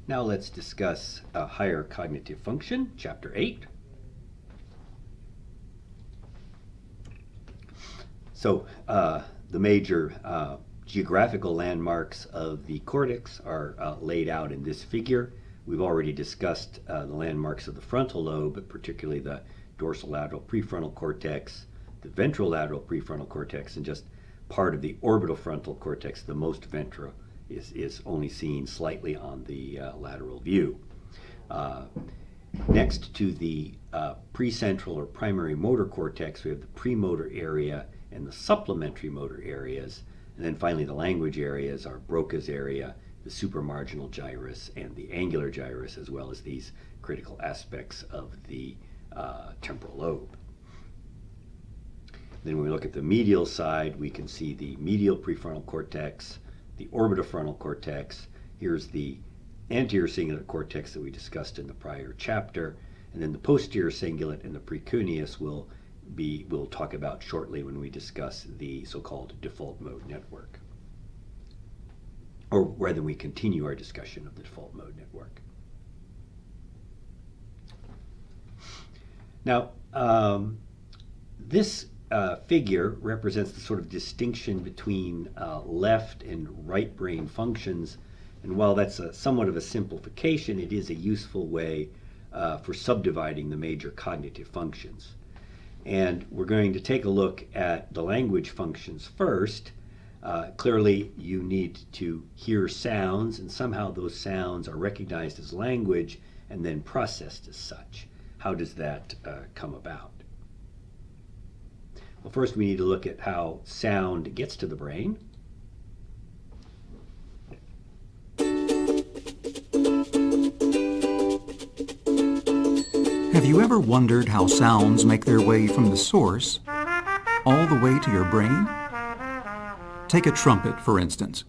Now let's discuss higher cognitive function, Chapter 8. So the major geographical landmarks of the cortex are laid out in this figure. We've already discussed the landmarks of the frontal lobe, particularly the dorsolateral prefrontal cortex, the ventrolateral prefrontal cortex, and just part of the orbital frontal cortex, the most ventral, is only seen slightly on the lateral view. Next to the precentral or primary motor cortex, we have the premotor area and the supplementary motor areas. And then finally, the language areas are Broca's area, the supramarginal gyrus, and the angular gyrus, as well as these critical aspects of the temporal lobe. Then when we look at the medial side, we can see the medial prefrontal cortex, the orbitofrontal cortex. Here's the anterior cingulate cortex that we discussed in the prior chapter, and then the posterior cingulate and the precuneus we'll talk about shortly when we discuss the so-called default mode network, or rather we continue our discussion of the default mode network. Now, this figure represents the sort of distinction between left and right brain functions, and while that's somewhat of a simplification, it is a useful way for subdividing the major cognitive functions. And we're going to take a look at the language functions first. Clearly, you need to hear sounds, and somehow those sounds are recognized as language and then processed as such. How does that come about? Well, first we need to look at how sound gets to the brain. Have you ever wondered how sounds make their way from the source all the way to your brain? Take a trumpet, for instance.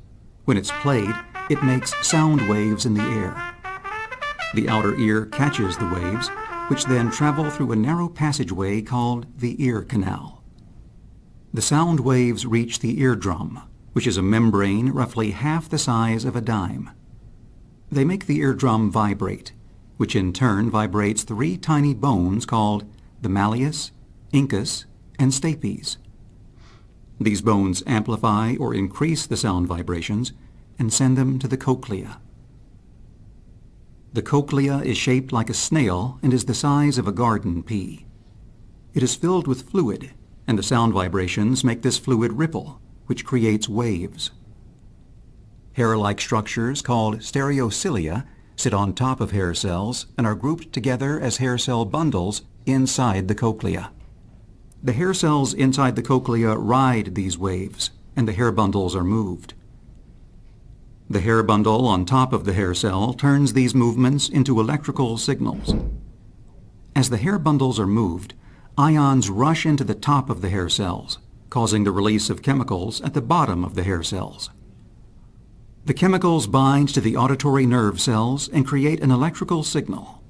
When it's played, it makes sound waves in the air. The outer ear catches the waves, which then travel through a narrow passageway called the ear canal. The sound waves reach the eardrum, which is a membrane roughly half the size of a dime. They make the eardrum vibrate, which in turn vibrates 3 tiny bones called the malleus, incus, and stapes. These bones amplify or increase the sound vibrations and send them to the cochlea. The cochlea is shaped like a snail and is the size of a garden pea. It is filled with fluid, and the sound vibrations make this fluid ripple, which creates waves. Hair-like structures called stereocilia sit on top of hair cells and are grouped together as hair cell bundles inside the cochlea. The hair cells inside the cochlea ride these waves, and the hair bundles are moved. The hair bundle on top of the hair cell turns these movements into electrical signals. As the hair bundles are moved, ions rush into the top of the hair cells, causing the release of chemicals at the bottom of the hair cells. The chemicals bind to the auditory nerve cells and create an electrical signal,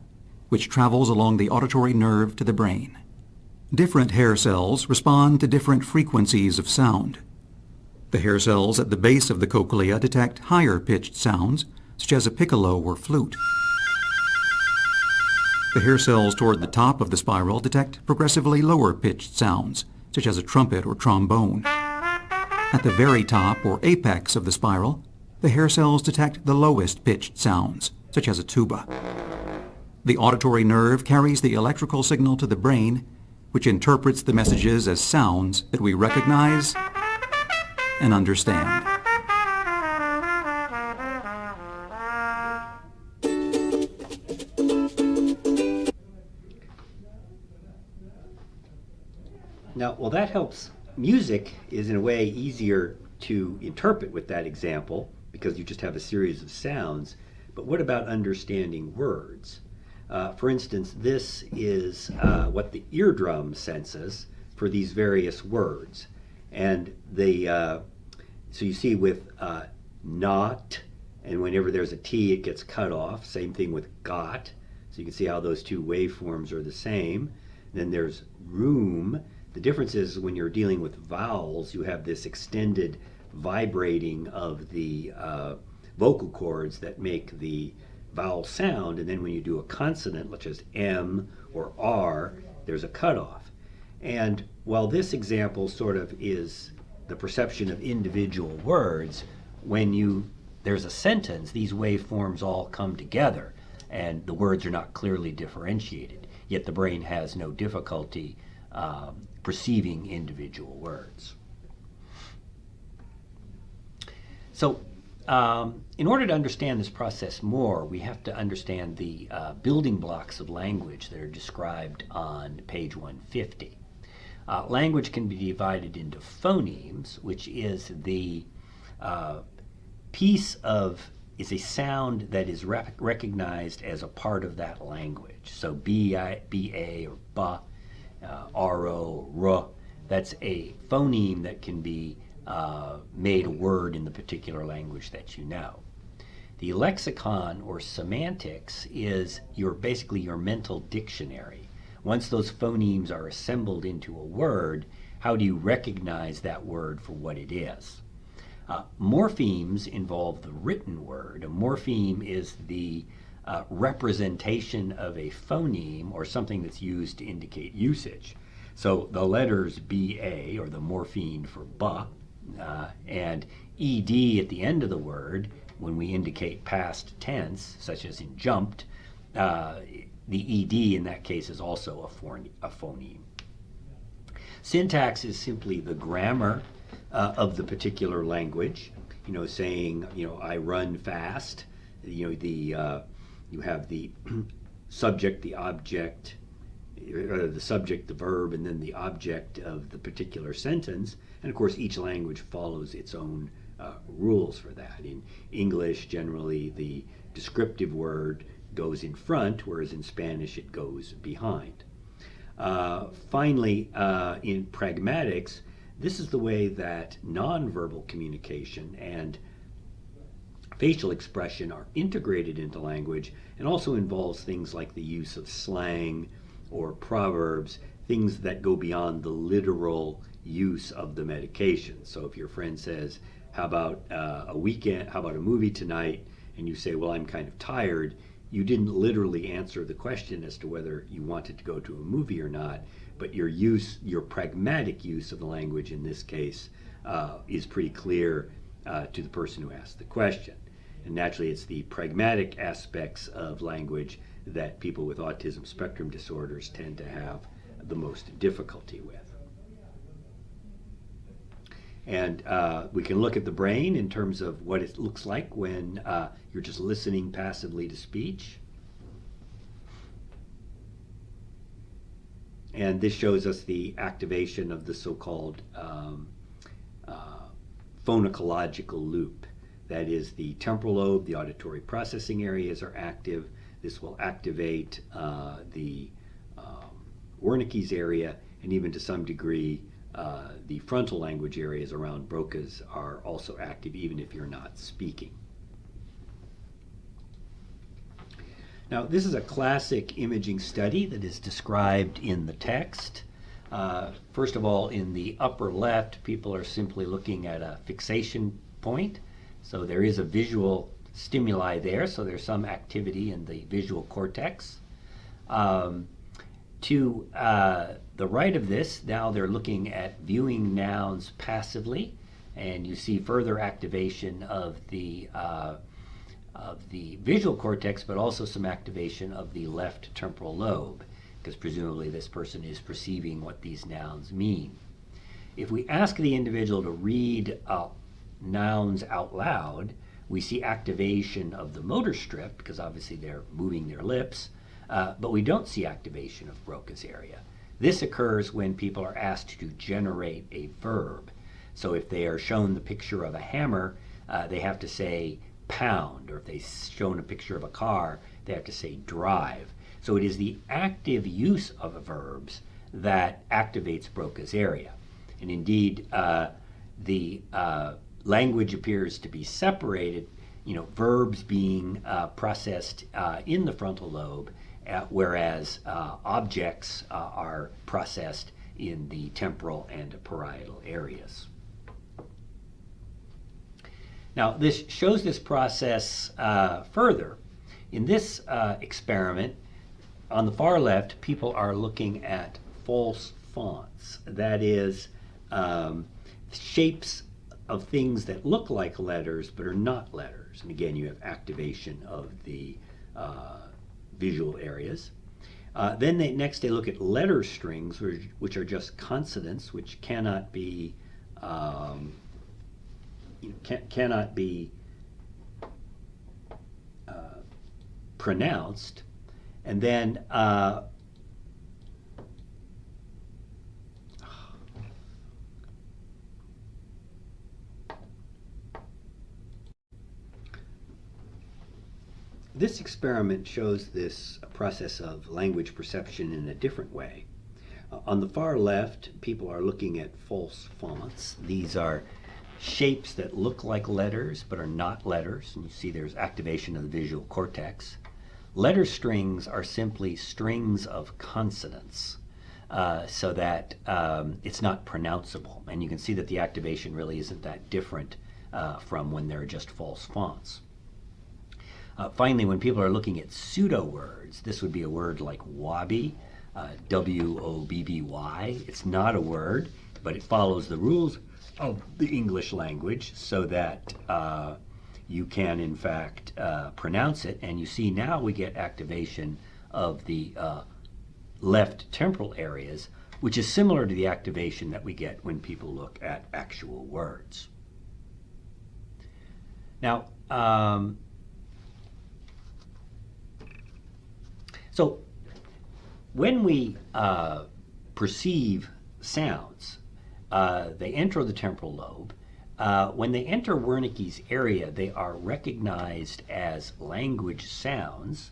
which travels along the auditory nerve to the brain. Different hair cells respond to different frequencies of sound. The hair cells at the base of the cochlea detect higher-pitched sounds, such as a piccolo or flute. The hair cells toward the top of the spiral detect progressively lower-pitched sounds, such as a trumpet or trombone. At the very top or apex of the spiral, the hair cells detect the lowest-pitched sounds, such as a tuba. The auditory nerve carries the electrical signal to the brain, which interprets the messages as sounds that we recognize and understand. Now, well, that helps. Music is in a way easier to interpret with that example because you just have a series of sounds. But what about understanding words? For instance, this is what the eardrum senses for these various words. And so you see with not, and whenever there's a T, it gets cut off. Same thing with got. So you can see how those two waveforms are the same. Then there's room. The difference is when you're dealing with vowels, you have this extended vibrating of the vocal cords that make the vowel sound, and then when you do a consonant, such as M or R, there's a cutoff. And while this example sort of is the perception of individual words, when there's a sentence, these waveforms all come together, and the words are not clearly differentiated, yet the brain has no difficulty perceiving individual words. So in order to understand this process more, we have to understand the building blocks of language that are described on page 150. Language can be divided into phonemes, which is the is a sound that is recognized as a part of that language. So B-A or ba, R-O, R, that's a phoneme that can be made a word in the particular language that you know. The lexicon or semantics is basically your mental dictionary. Once those phonemes are assembled into a word, how do you recognize that word for what it is? Morphemes involve the written word. A morpheme is the representation of a phoneme or something that's used to indicate usage. So the letters BA, or the morpheme for ba, and ED at the end of the word, when we indicate past tense, such as in jumped, the ED in that case is also a phoneme. Syntax is simply the grammar of the particular language. Saying, I run fast. You have the subject, the object, the subject, the verb, and then the object of the particular sentence. And of course, each language follows its own rules for that. In English, generally, the descriptive word goes in front, whereas in Spanish it goes behind. Finally, in pragmatics, this is the way that nonverbal communication and facial expression are integrated into language, and also involves things like the use of slang or proverbs, things that go beyond the literal use of the medication. So if your friend says, how about a movie tonight, and you say, well, I'm kind of tired, you didn't literally answer the question as to whether you wanted to go to a movie or not, but your pragmatic use of the language in this case is pretty clear to the person who asked the question. And naturally, it's the pragmatic aspects of language that people with autism spectrum disorders tend to have the most difficulty with. And we can look at the brain in terms of what it looks like when you're just listening passively to speech. And this shows us the activation of the so-called phonicological loop. That is, the temporal lobe, the auditory processing areas are active. This will activate the Wernicke's area, and even to some degree, the frontal language areas around Broca's are also active, even if you're not speaking. Now, this is a classic imaging study that is described in the text. First of all, in the upper left, people are simply looking at a fixation point. So there is a visual stimuli there, so there's some activity in the visual cortex. To the right of this, now they're looking at viewing nouns passively, and you see further activation of the visual cortex, but also some activation of the left temporal lobe, because presumably this person is perceiving what these nouns mean. If we ask the individual to read nouns out loud, we see activation of the motor strip, because obviously they're moving their lips, but we don't see activation of Broca's area. This occurs when people are asked to generate a verb. So if they are shown the picture of a hammer, they have to say pound, or if they're shown a picture of a car, they have to say drive. So it is the active use of verbs that activates Broca's area. And indeed, the language appears to be separated, verbs being processed in the frontal lobe, whereas objects are processed in the temporal and parietal areas. Now, this shows this process further In this experiment, on the far left, people are looking at false fonts. That is, shapes of things that look like letters but are not letters. And again, you have activation of the visual areas. Then next they look at letter strings, which are just consonants, which cannot be cannot be pronounced. And then this experiment shows this process of language perception in a different way. On the far left, people are looking at false fonts. These are shapes that look like letters but are not letters, and you see there's activation of the visual cortex. Letter strings are simply strings of consonants, so that it's not pronounceable, and you can see that the activation really isn't that different from when they're just false fonts. Finally, when people are looking at pseudo words, this would be a word like wobby, W-O-B-B-Y. It's not a word, but it follows the rules of the English language so that you can, in fact, pronounce it. And you see now we get activation of the left temporal areas, which is similar to the activation that we get when people look at actual words. Now, so when we perceive sounds, they enter the temporal lobe. When they enter Wernicke's area, they are recognized as language sounds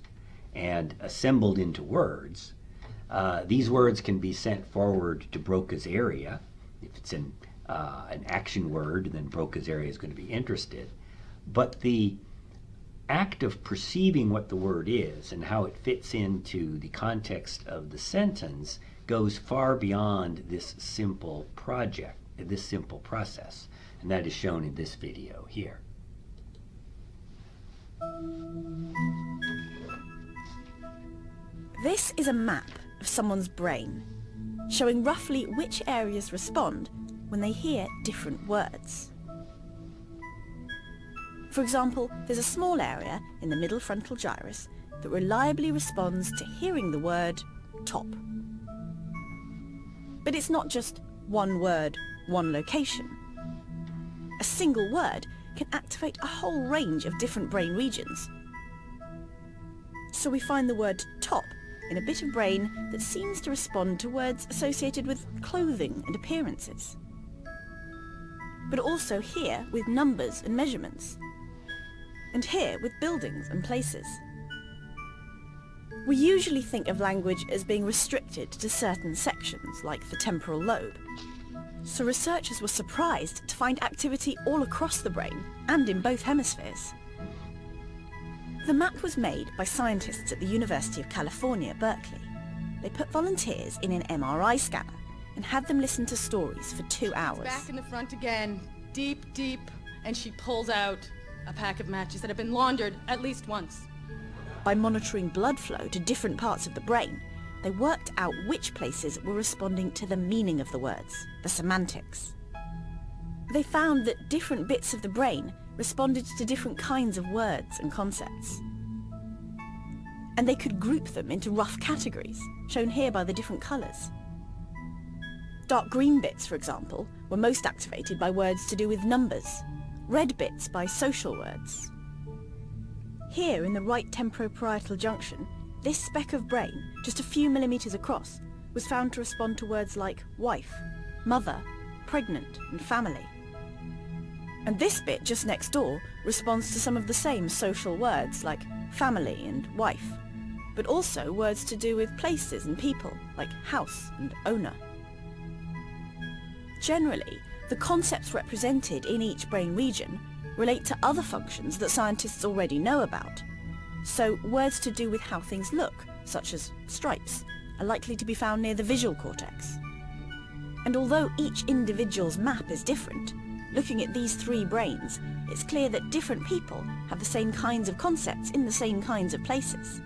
and assembled into words. These words can be sent forward to Broca's area. If it's an action word, then Broca's area is going to be interested. But the act of perceiving what the word is and how it fits into the context of the sentence goes far beyond this simple process, and that is shown in this video here. This is a map of someone's brain, showing roughly which areas respond when they hear different words. For example, there's a small area in the middle frontal gyrus that reliably responds to hearing the word top. But it's not just one word, one location. A single word can activate a whole range of different brain regions. So we find the word top in a bit of brain that seems to respond to words associated with clothing and appearances, but also here with numbers and measurements, and here with buildings and places. We usually think of language as being restricted to certain sections, like the temporal lobe. So researchers were surprised to find activity all across the brain and in both hemispheres. The map was made by scientists at the University of California, Berkeley. They put volunteers in an MRI scanner and had them listen to stories for 2 hours. Back in the front again, deep, deep, and she pulls out a pack of matches that have been laundered at least once. By monitoring blood flow to different parts of the brain, they worked out which places were responding to the meaning of the words, the semantics. They found that different bits of the brain responded to different kinds of words and concepts. And they could group them into rough categories, shown here by the different colours. Dark green bits, for example, were most activated by words to do with numbers, red bits by social words. Here in the right temporoparietal junction, this speck of brain, just a few millimetres across, was found to respond to words like wife, mother, pregnant, and family. And this bit just next door responds to some of the same social words like family and wife, but also words to do with places and people like house and owner. Generally, the concepts represented in each brain region relate to other functions that scientists already know about. So words to do with how things look, such as stripes, are likely to be found near the visual cortex. And although each individual's map is different, Looking at these three brains, it's clear that different people have the same kinds of concepts in the same kinds of places.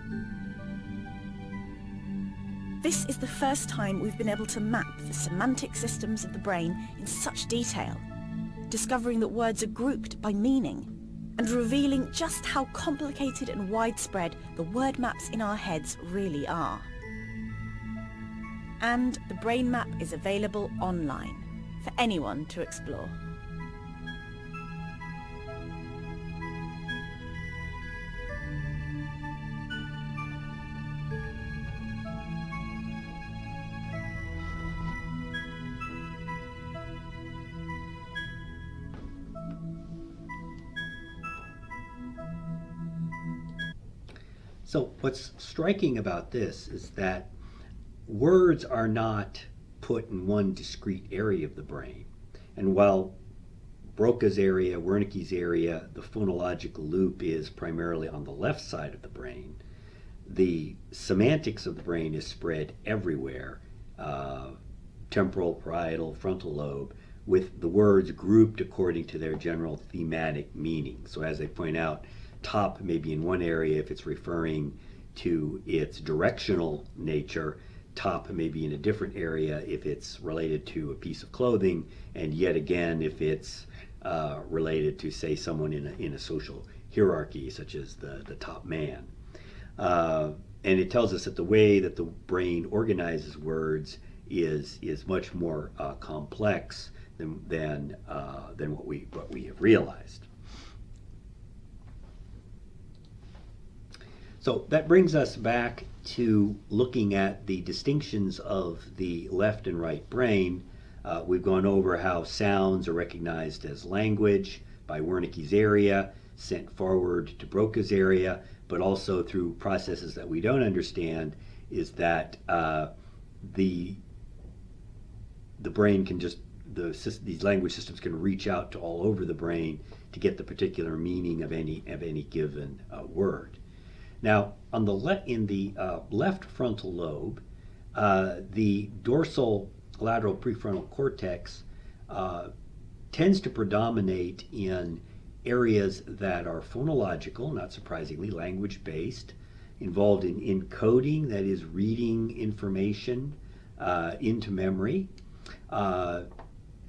This is the first time we've been able to map the semantic systems of the brain in such detail, discovering that words are grouped by meaning, and revealing just how complicated and widespread the word maps in our heads really are. And the brain map is available online for anyone to explore. So what's striking about this is that words are not put in one discrete area of the brain. And while Broca's area, Wernicke's area, the phonological loop is primarily on the left side of the brain, the semantics of the brain is spread everywhere, temporal, parietal, frontal lobe, with the words grouped according to their general thematic meaning. So as I point out, top may be in one area if it's referring to its directional nature. Top may be in a different area if it's related to a piece of clothing, and yet again if it's related to, say, someone in a social hierarchy, such as the top man. And it tells us that the way that the brain organizes words is much more complex than what we have realized. So that brings us back to looking at the distinctions of the left and right brain. We've gone over how sounds are recognized as language by Wernicke's area, sent forward to Broca's area, but also through processes that we don't understand, is that the brain can just, these language systems can reach out to all over the brain to get the particular meaning of any given word. Now, on the in the left frontal lobe, the dorsal lateral prefrontal cortex tends to predominate in areas that are phonological, not surprisingly, language-based, involved in encoding, that is, reading information into memory,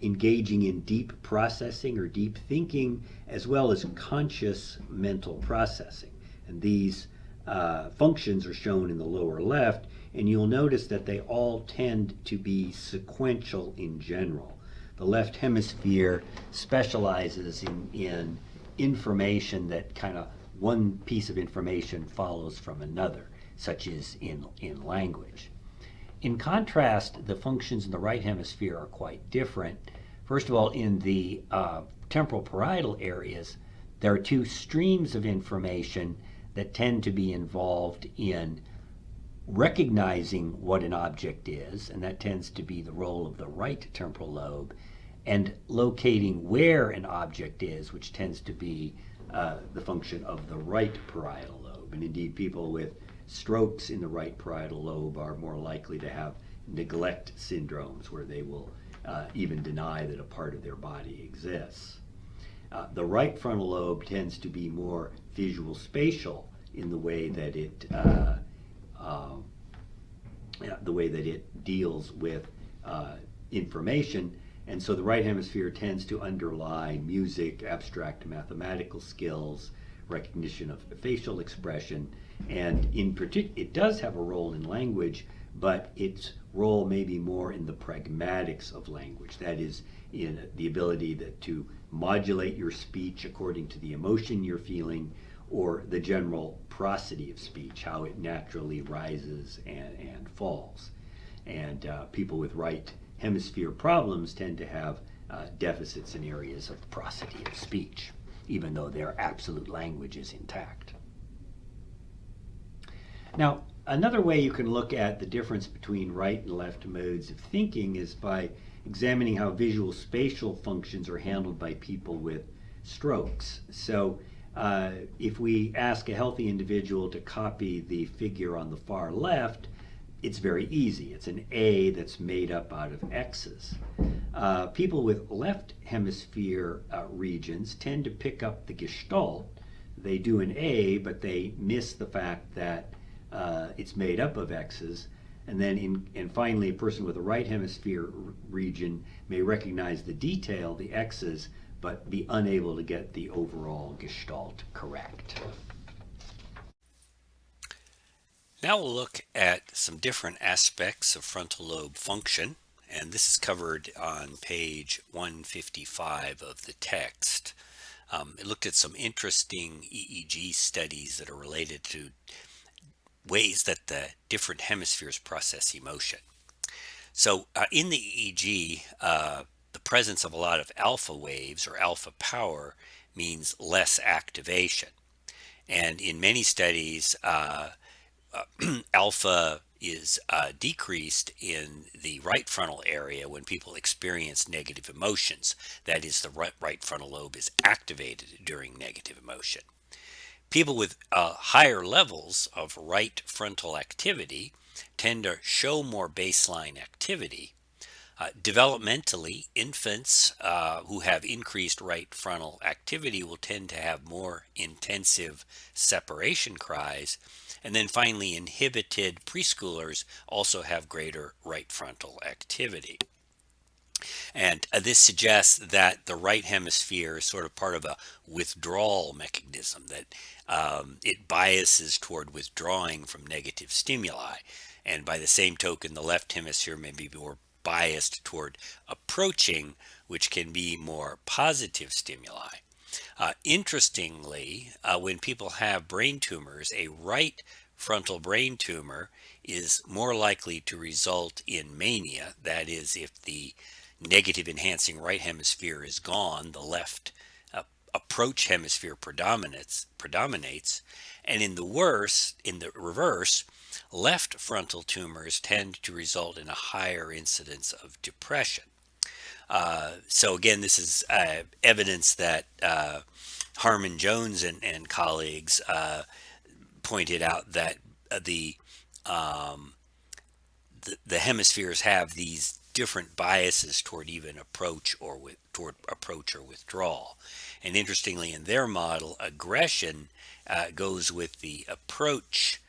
engaging in deep processing or deep thinking, as well as conscious mental processing. And these functions are shown in the lower left, and you'll notice that they all tend to be sequential in general. The left hemisphere specializes in information that kind of one piece of information follows from another, such as in language. In contrast, the functions in the right hemisphere are quite different. First of all, in the temporal parietal areas, there are two streams of information that tend to be involved in recognizing what an object is, and that tends to be the role of the right temporal lobe, and locating where an object is, which tends to be the function of the right parietal lobe. And indeed, people with strokes in the right parietal lobe are more likely to have neglect syndromes, where they will even deny that a part of their body exists. The right frontal lobe tends to be more visual spatial in the way that it deals with information, and so the right hemisphere tends to underlie music, abstract mathematical skills, recognition of facial expression, and in particular, it does have a role in language, but its role may be more in the pragmatics of language, that is, in the ability to modulate your speech according to the emotion you're feeling, or the general prosody of speech, how it naturally rises and falls. And people with right hemisphere problems tend to have deficits in areas of prosody of speech, even though their absolute language is intact. Now, another way you can look at the difference between right and left modes of thinking is by examining how visual spatial functions are handled by people with strokes. So if we ask a healthy individual to copy the figure on the far left, it's very easy. It's an A that's made up out of X's. People with left hemisphere regions tend to pick up the gestalt. They do an A, but they miss the fact that it's made up of X's. And finally, a person with a right hemisphere region may recognize the detail, the X's, but be unable to get the overall gestalt correct. Now we'll look at some different aspects of frontal lobe function, and this is covered on page 155 of the text. It looked at some interesting EEG studies that are related to ways that the different hemispheres process emotion. So in the EEG, the presence of a lot of alpha waves or alpha power means less activation. And in many studies, alpha is decreased in the right frontal area when people experience negative emotions. That is, the right frontal lobe is activated during negative emotion. People with higher levels of right frontal activity tend to show more baseline activity. Developmentally, infants who have increased right frontal activity will tend to have more intensive separation cries. And then finally, inhibited preschoolers also have greater right frontal activity. And this suggests that the right hemisphere is sort of part of a withdrawal mechanism, that it biases toward withdrawing from negative stimuli. And by the same token, the left hemisphere may be more biased toward approaching, which can be more positive stimuli. Interestingly, when people have brain tumors, a right frontal brain tumor is more likely to result in mania. That is, if the negative enhancing right hemisphere is gone, the left approach hemisphere predominates. And in the reverse, left frontal tumors tend to result in a higher incidence of depression. So again, this is evidence that Harmon Jones and colleagues pointed out that the hemispheres have these different biases toward even approach or withdrawal. And interestingly, in their model, aggression goes with the approach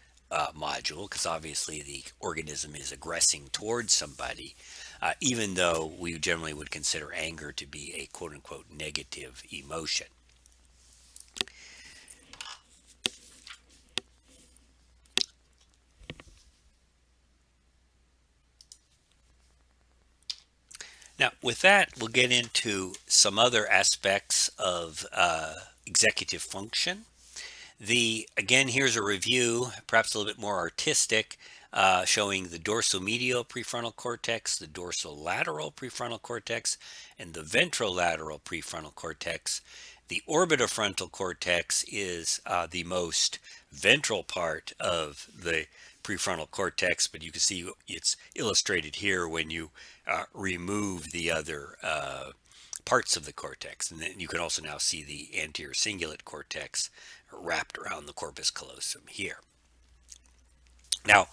module, because obviously the organism is aggressing towards somebody, even though we generally would consider anger to be a quote-unquote negative emotion. Now, with that, we'll get into some other aspects of executive function. Again, here's a review, perhaps a little bit more artistic, showing the dorsomedial prefrontal cortex, the dorsolateral prefrontal cortex, and the ventrolateral prefrontal cortex. The orbitofrontal cortex is the most ventral part of the prefrontal cortex, but you can see it's illustrated here when you remove the other parts of the cortex. And then you can also now see the anterior cingulate cortex wrapped around the corpus callosum here. Now,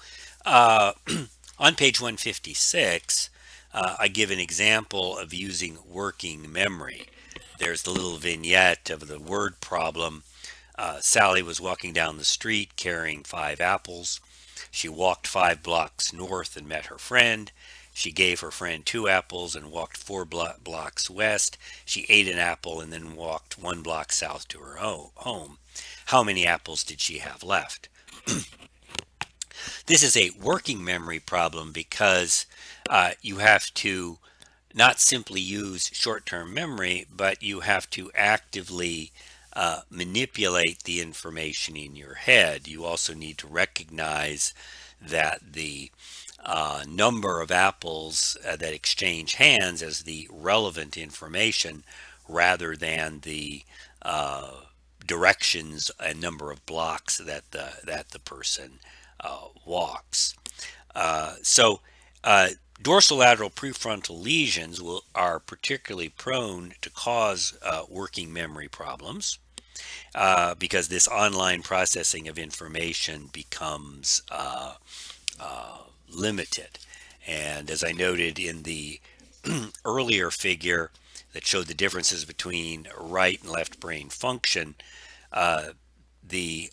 on page 156, I give an example of using working memory. There's the little vignette of the word problem. Sally was walking down the street carrying 5 apples. She walked 5 blocks north and met her friend. She gave her friend 2 apples and walked 4 blocks west. She ate an apple and then walked 1 block south to her home. How many apples did she have left? This is a working memory problem because you have to not simply use short-term memory, but you have to actively manipulate the information in your head. You also need to recognize that the number of apples that exchange hands as the relevant information rather than the directions and number of blocks that the person walks. Dorsolateral prefrontal lesions are particularly prone to cause working memory problems because this online processing of information becomes limited. And as I noted in the earlier figure that showed the differences between right and left brain function, the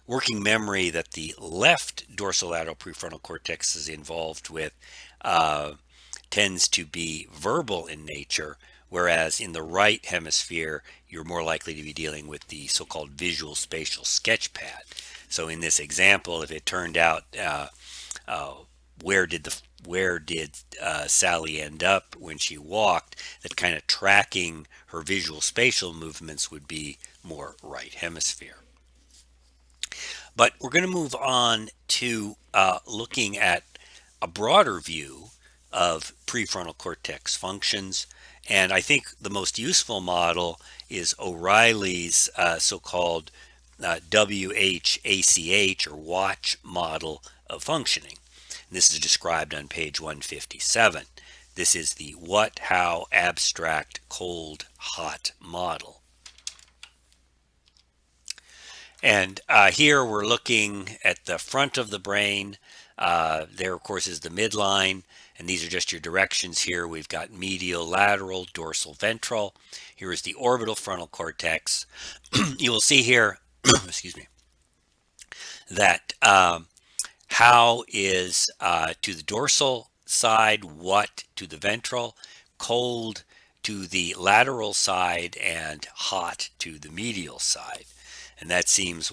working memory that the left dorsolateral prefrontal cortex is involved with uh, tends to be verbal in nature, whereas in the right hemisphere, you're more likely to be dealing with the so-called visual spatial sketch pad. So in this example, if it turned out uh, where did Sally end up when she walked, that kind of tracking her visual spatial movements would be more right hemisphere. But we're going to move on to looking at a broader view of prefrontal cortex functions. And I think the most useful model is O'Reilly's so-called WHACH or watch model of functioning. And this is described on page 157. This is the what, how, abstract, cold, hot model. And here we're looking at the front of the brain. There, of course, is the midline. And these are just your directions here. We've got medial, lateral, dorsal, ventral. Here is the orbital frontal cortex. You will see here, excuse me, that how is to the dorsal side, what to the ventral, cold to the lateral side, and hot to the medial side. And that seems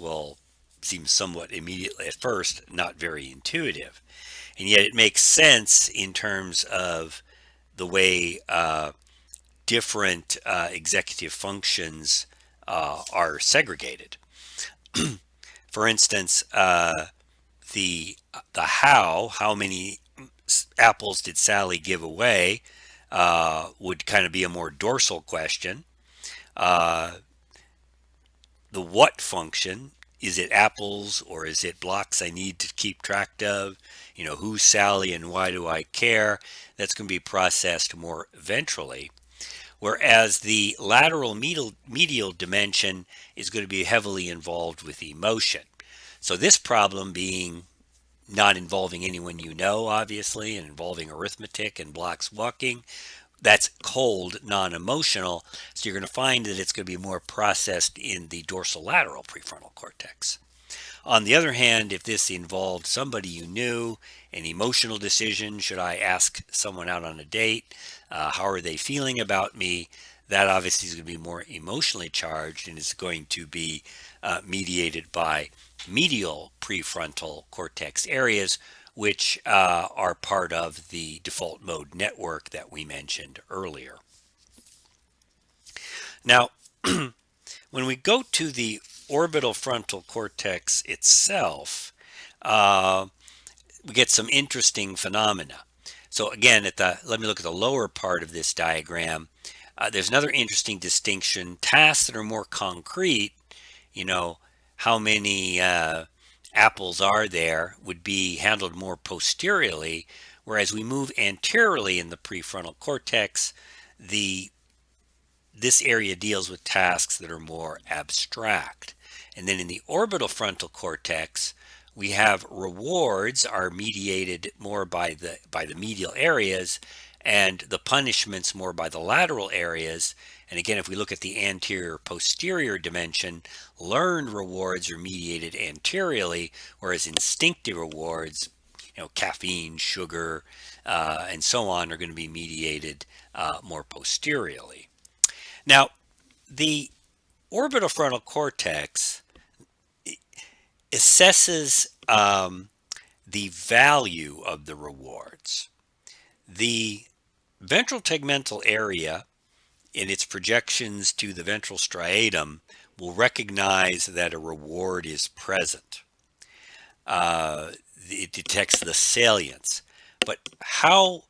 somewhat immediately at first not very intuitive, and yet it makes sense in terms of the way different executive functions are segregated. For instance, the how many apples did Sally give away would kind of be a more dorsal question. The what function, is it apples or is it blocks I need to keep track of? You know, who's Sally and why do I care? That's going to be processed more ventrally. Whereas the lateral medial dimension is going to be heavily involved with emotion. So this problem being not involving anyone you know, obviously, and involving arithmetic and blocks walking, that's cold, non-emotional. So you're going to find that it's going to be more processed in the dorsolateral prefrontal cortex. On the other hand, if this involved somebody you knew, an emotional decision, should I ask someone out on a date? How are they feeling about me? That obviously is going to be more emotionally charged and is going to be mediated by medial prefrontal cortex areas, which are part of the default mode network that we mentioned earlier. Now, when we go to the orbital frontal cortex itself, we get some interesting phenomena. So again, let me look at the lower part of this diagram. There's another interesting distinction. Tasks that are more concrete, you know, how many apples are there, would be handled more posteriorly, whereas we move anteriorly in the prefrontal cortex, this area deals with tasks that are more abstract. And then in the orbital frontal cortex, we have rewards are mediated more by the medial areas, and the punishments more by the lateral areas. And again, if we look at the anterior posterior dimension, learned rewards are mediated anteriorly, whereas instinctive rewards, you know, caffeine, sugar, and so on, are going to be mediated more posteriorly. Now, the orbital frontal cortex assesses the value of the rewards. The ventral tegmental area in its projections to the ventral striatum will recognize that a reward is present. It detects the salience, but how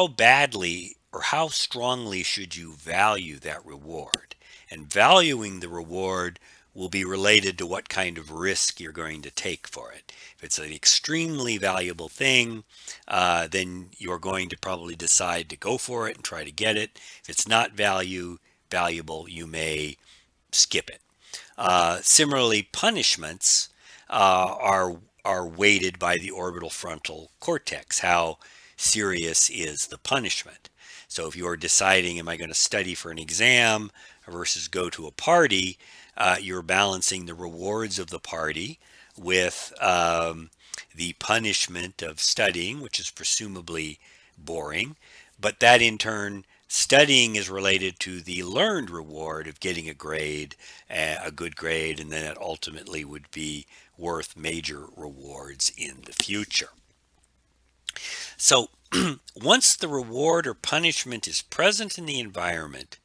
badly or how strongly should you value that reward? And valuing the reward will be related to what kind of risk you're going to take for it. If it's an extremely valuable thing, then you're going to probably decide to go for it and try to get it. If it's not valuable, you may skip it. Similarly, punishments are weighted by the orbital frontal cortex. How serious is the punishment. So if you're deciding, am I going to study for an exam versus go to a party, you're balancing the rewards of the party with the punishment of studying, which is presumably boring. But that in turn, studying is related to the learned reward of getting a grade, a good grade, and then it ultimately would be worth major rewards in the future. So once the reward or punishment is present in the environment,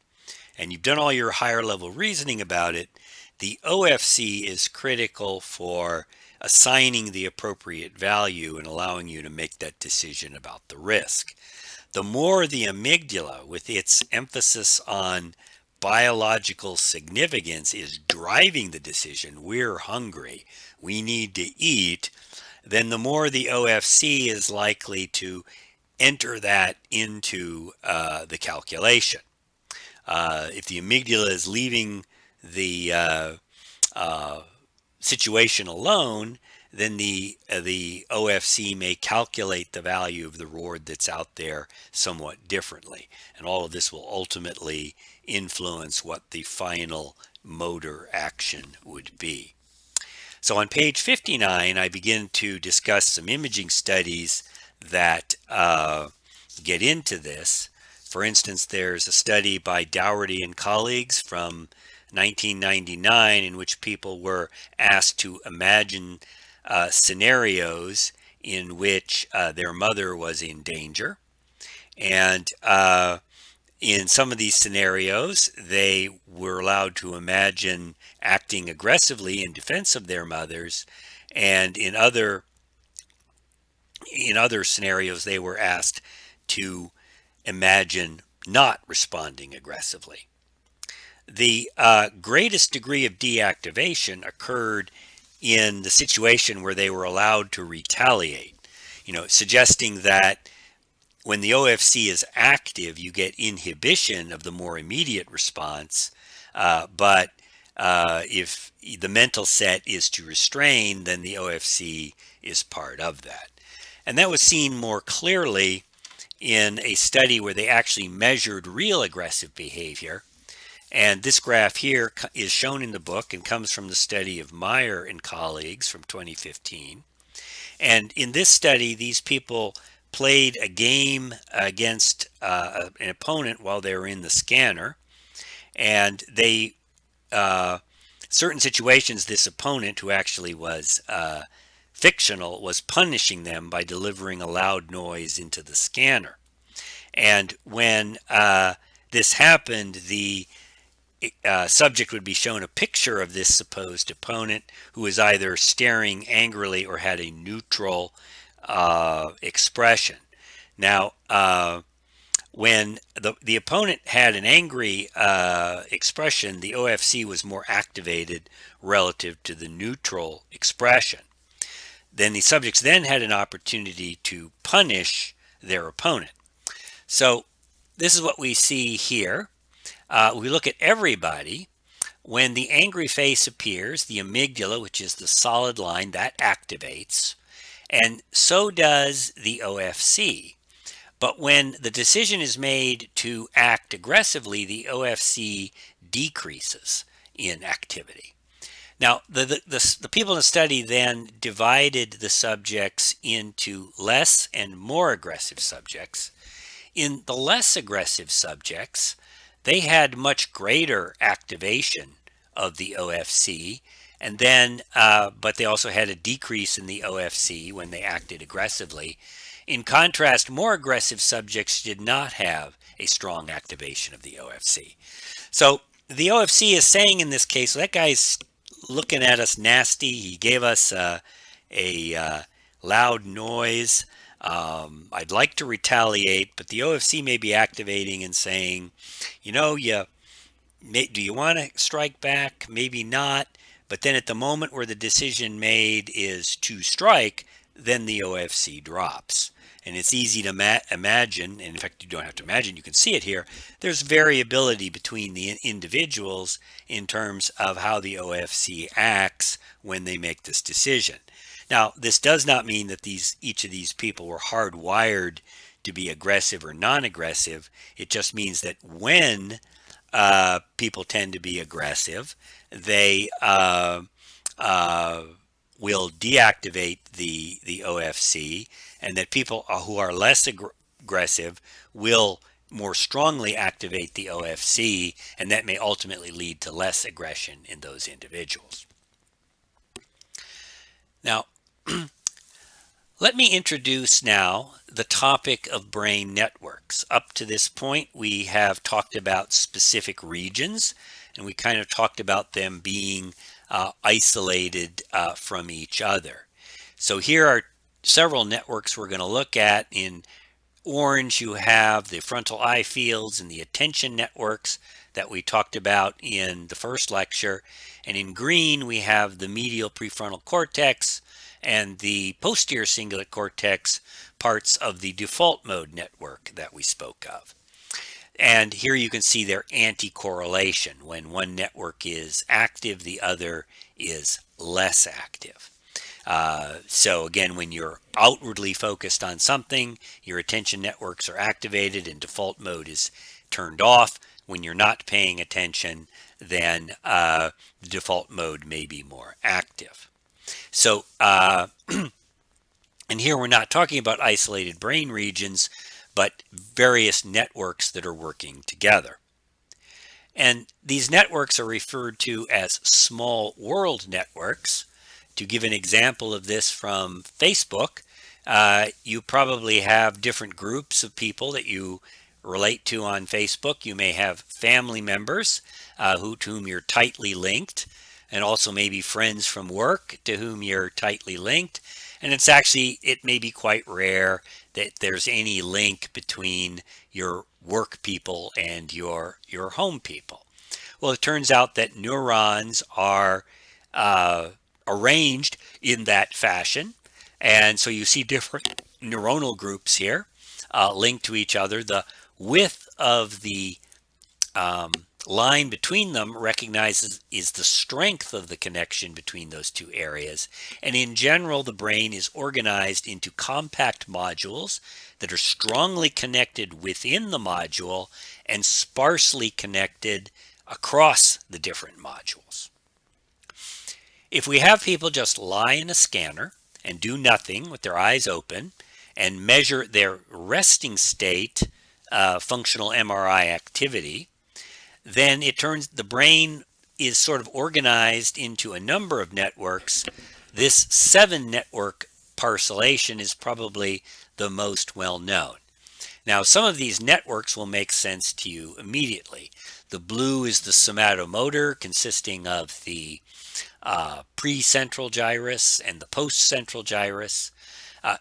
and you've done all your higher level reasoning about it, the OFC is critical for assigning the appropriate value and allowing you to make that decision about the risk. The more the amygdala, with its emphasis on biological significance, is driving the decision, we're hungry, we need to eat, then the more the OFC is likely to enter that into the calculation. If the amygdala is leaving the situation alone, then the OFC may calculate the value of the reward that's out there somewhat differently. And all of this will ultimately influence what the final motor action would be. So on page 59, I begin to discuss some imaging studies that get into this. For instance, there's a study by Dougherty and colleagues from 1999 in which people were asked to imagine scenarios in which their mother was in danger. And in some of these scenarios, they were allowed to imagine acting aggressively in defense of their mothers, and in other scenarios, they were asked to imagine not responding aggressively. The greatest degree of deactivation occurred in the situation where they were allowed to retaliate, suggesting that when the OFC is active, you get inhibition of the more immediate response, but if the mental set is to restrain, then the OFC is part of that. And that was seen more clearly in a study where they actually measured real aggressive behavior. And this graph here is shown in the book and comes from the study of Meyer and colleagues from 2015. And in this study, these people played a game against an opponent while they were in the scanner. And they, certain situations, this opponent, who actually was fictional, was punishing them by delivering a loud noise into the scanner. And when this happened, the subject would be shown a picture of this supposed opponent who was either staring angrily or had a neutral expression. Now, when the opponent had an angry expression, the OFC was more activated relative to the neutral expression. Then the subjects then had an opportunity to punish their opponent. So this is what we see here. We look at everybody. When the angry face appears, the amygdala, which is the solid line, that activates, and so does the OFC. But when the decision is made to act aggressively, the OFC decreases in activity. Now, the people in the study then divided the subjects into less and more aggressive subjects. In the less aggressive subjects, they had much greater activation of the OFC, and then, but they also had a decrease in the OFC when they acted aggressively. In contrast, more aggressive subjects did not have a strong activation of the OFC. So the OFC is saying in this case, that guy's looking at us nasty. He gave us a loud noise. I'd like to retaliate, but the OFC may be activating and saying, do you want to strike back? Maybe not. But then at the moment where the decision made is to strike, then the OFC drops. And it's easy to imagine, and in fact, you don't have to imagine, you can see it here. There's variability between the individuals in terms of how the OFC acts when they make this decision. Now, this does not mean that each of these people were hardwired to be aggressive or non-aggressive. It just means that when people tend to be aggressive, they will deactivate the OFC, and that people who are less aggressive will more strongly activate the OFC, and that may ultimately lead to less aggression in those individuals. Now, let me introduce now the topic of brain networks. Up to this point, we have talked about specific regions, and we kind of talked about them being isolated from each other. So here are several networks we're going to look at. In orange, you have the frontal eye fields and the attention networks that we talked about in the first lecture. And in green, we have the medial prefrontal cortex and the posterior cingulate cortex, parts of the default mode network that we spoke of. And here you can see their anti-correlation. When one network is active, the other is less active. So again, when you're outwardly focused on something, your attention networks are activated and default mode is turned off. When you're not paying attention, then the default mode may be more active. So, and here we're not talking about isolated brain regions, but various networks that are working together. And these networks are referred to as small world networks. To give an example of this from Facebook, you probably have different groups of people that you relate to on Facebook. You may have family members to whom you're tightly linked, and also maybe friends from work to whom you're tightly linked. And it may be quite rare that there's any link between your work people and your home people. Well, it turns out that neurons are arranged in that fashion. And so you see different neuronal groups here linked to each other. The width of the line between them is the strength of the connection between those two areas. And in general, the brain is organized into compact modules that are strongly connected within the module and sparsely connected across the different modules. If we have people just lie in a scanner and do nothing with their eyes open and measure their resting state functional MRI activity, then the brain is sort of organized into a number of networks. This 7-network parcellation is probably the most well known. Now, some of these networks will make sense to you immediately. The blue is the somatomotor, consisting of the pre-central gyrus and the post-central gyrus.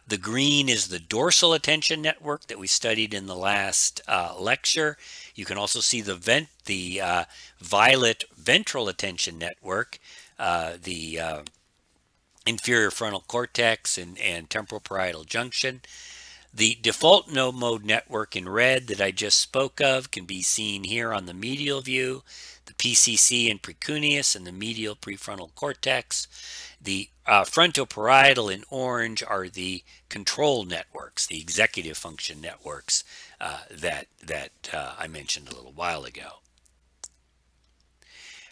The green is the dorsal attention network that we studied in the last lecture. You can also see the violet ventral attention network, the inferior frontal cortex and temporal parietal junction. The default mode network in red that I just spoke of can be seen here on the medial view. The PCC and precuneus and the medial prefrontal cortex. The frontoparietal in orange are the control networks, the executive function networks that I mentioned a little while ago.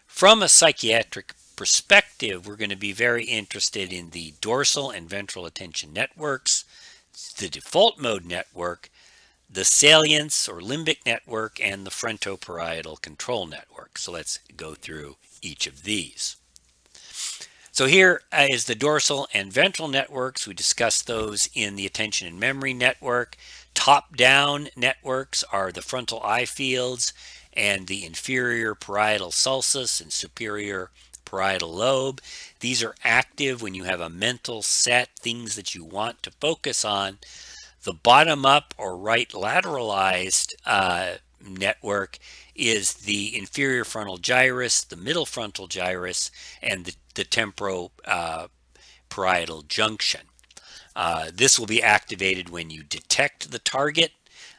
From a psychiatric perspective, we're going to be very interested in the dorsal and ventral attention networks, the default mode network, the salience or limbic network, and the frontoparietal control network. So let's go through each of these. So here is the dorsal and ventral networks. We discussed those in the attention and memory network. Top-down networks are the frontal eye fields and the inferior parietal sulcus and superior parietal lobe. These are active when you have a mental set, things that you want to focus on. The bottom-up or right lateralized network is the inferior frontal gyrus, the middle frontal gyrus, and the temporoparietal junction. This will be activated when you detect the target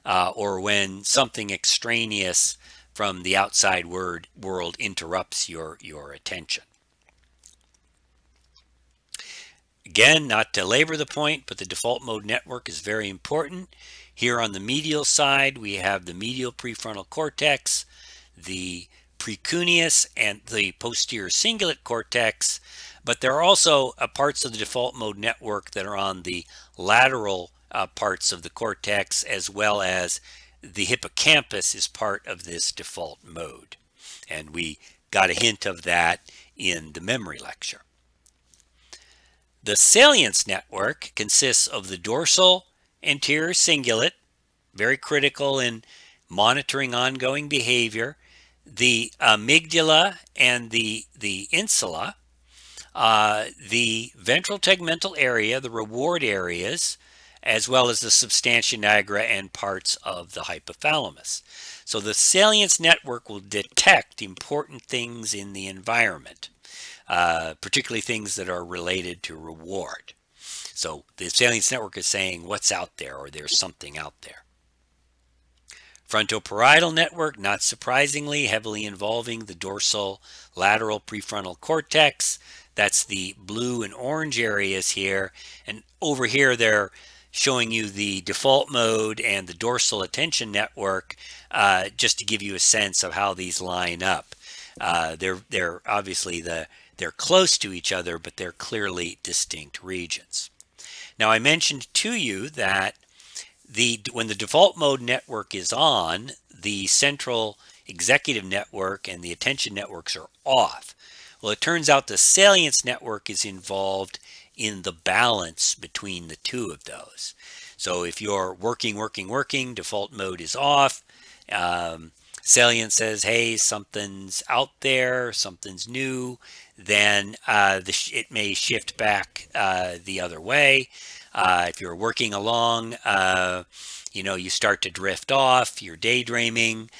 or when something extraneous from the outside world interrupts your attention. Again, not to labor the point, but the default mode network is very important. Here on the medial side, we have the medial prefrontal cortex, the precuneus, and the posterior cingulate cortex, but there are also parts of the default mode network that are on the lateral parts of the cortex, as well as the hippocampus is part of this default mode. And we got a hint of that in the memory lecture. The salience network consists of the dorsal anterior cingulate, very critical in monitoring ongoing behavior, the amygdala and the insula, the ventral tegmental area, the reward areas, as well as the substantia nigra and parts of the hypothalamus. So the salience network will detect important things in the environment, particularly things that are related to reward. So the salience network is saying what's out there, or there's something out there. Frontoparietal network, not surprisingly, heavily involving the dorsal lateral prefrontal cortex. That's the blue and orange areas here. And over here, they're showing you the default mode and the dorsal attention network, just to give you a sense of how these line up. They're obviously they're close to each other, but they're clearly distinct regions. Now, I mentioned to you that when the default mode network is on, the central executive network and the attention networks are off. Well, it turns out the salience network is involved in the balance between the two of those. So if you're working, default mode is off. Salience says, hey, something's out there, something's new, then it may shift back the other way. If you're working along, you start to drift off, you're daydreaming,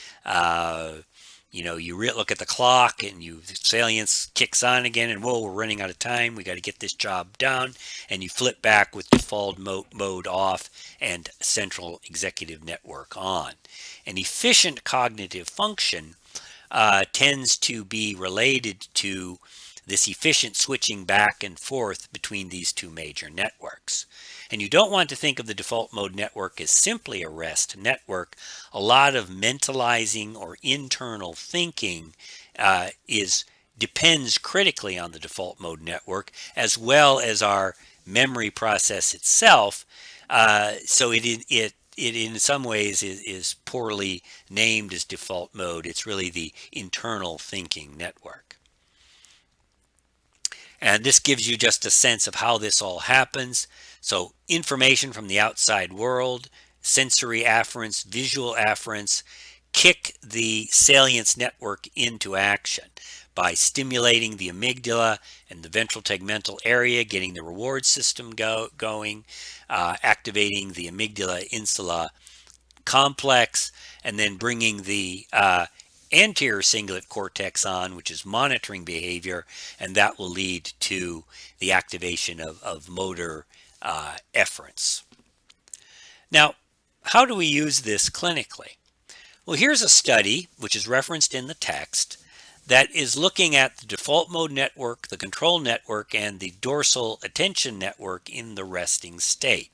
you look at the clock and salience kicks on again, and whoa, we're running out of time, we got to get this job done, and you flip back with default mode off and central executive network on. An efficient cognitive function tends to be related to this efficient switching back and forth between these two major networks. And you don't want to think of the default mode network as simply a rest network. A lot of mentalizing or internal thinking depends critically on the default mode network, as well as our memory process itself. So it in some ways is poorly named as default mode. It's really the internal thinking network. And this gives you just a sense of how this all happens. So information from the outside world, sensory afferents, visual afferents, kick the salience network into action by stimulating the amygdala and the ventral tegmental area, getting the reward system going, activating the amygdala insula complex, and then bringing the anterior cingulate cortex on, which is monitoring behavior, and that will lead to the activation of motor efferents. Now, how do we use this clinically? Well, here's a study, which is referenced in the text, that is looking at the default mode network, the control network, and the dorsal attention network in the resting state.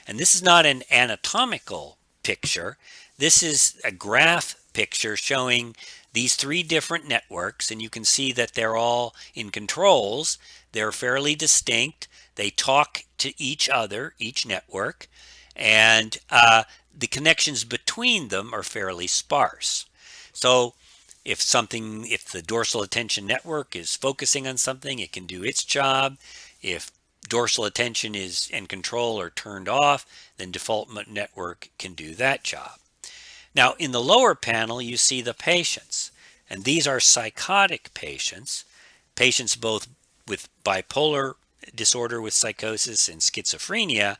And this is not an anatomical picture. This is a graph picture showing these three different networks, and you can see that they're all in controls. They're fairly distinct. They talk to each other, each network, and the connections between them are fairly sparse. So if the dorsal attention network is focusing on something, it can do its job. If dorsal attention and control are turned off, then default network can do that job. Now, in the lower panel, you see the patients, and these are psychotic patients both with bipolar disorder with psychosis and schizophrenia,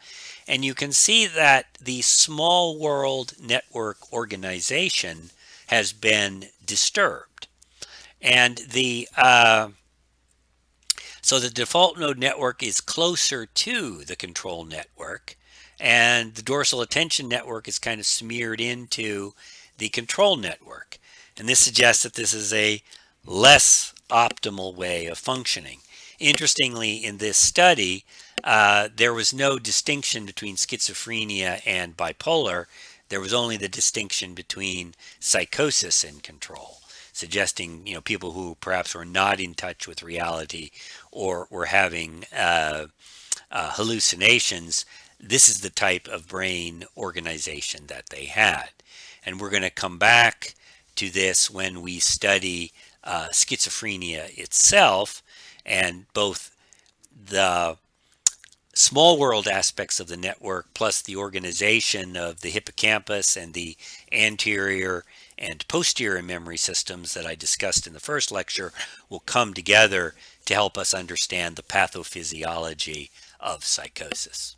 and you can see that the small world network organization has been disturbed. And so the default mode network is closer to the control network, and the dorsal attention network is kind of smeared into the control network. And this suggests that this is a less optimal way of functioning. Interestingly, in this study, there was no distinction between schizophrenia and bipolar. There was only the distinction between psychosis and control, suggesting, people who perhaps were not in touch with reality or were having hallucinations. This is the type of brain organization that they had. And we're going to come back to this when we study schizophrenia itself, and both the small world aspects of the network plus the organization of the hippocampus and the anterior and posterior memory systems that I discussed in the first lecture will come together to help us understand the pathophysiology of psychosis.